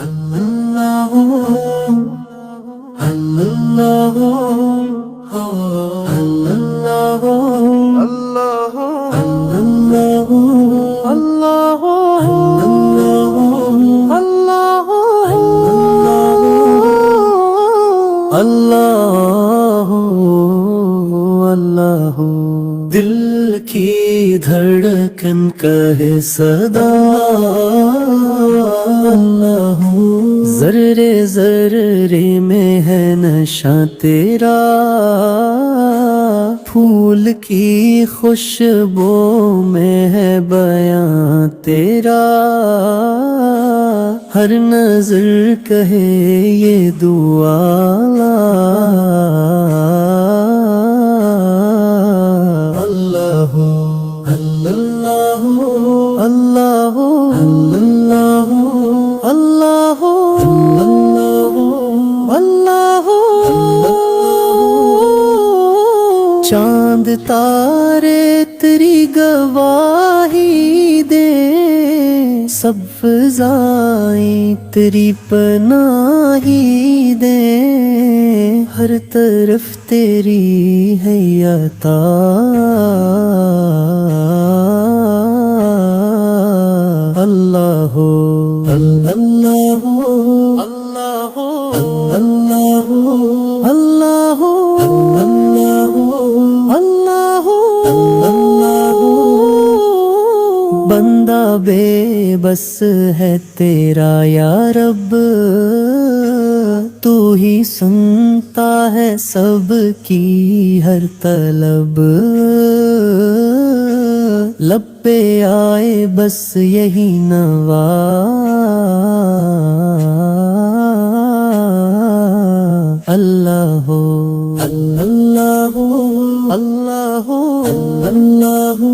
আল্লাহু আল্লাহু আল্লাহু আল্লাহু আল্লাহু আল্লাহু আল্লাহু আল্লাহু আল্লাহু दिल की धड़कन कहे सदा अल्लाहू ज़र्रे ज़र्रे में है नशा तेरा फूल की खुशबू में है बयां तेरा हर नजर कहे ये दुआ अल्लाहू अल्लाहू अल्लाहू अल्लाहू अल्लाहू अल्लाहू चांद तारे तेरी गवाही दे सब फ़ज़ाएं तेरी पनाही दे हर तरफ तेरी है अता अल्लाहू अल्लाहू अल्लाहू अल्लाहू अल्लाहू अल्लाहू अल्लाहू बंदा बेबस है तेरा या रब तू ही सुनता है सबकी हर तलब लब पे आए बस यही नवा अल्लाहू अल्लाहू अल्लाहू अल्लाहू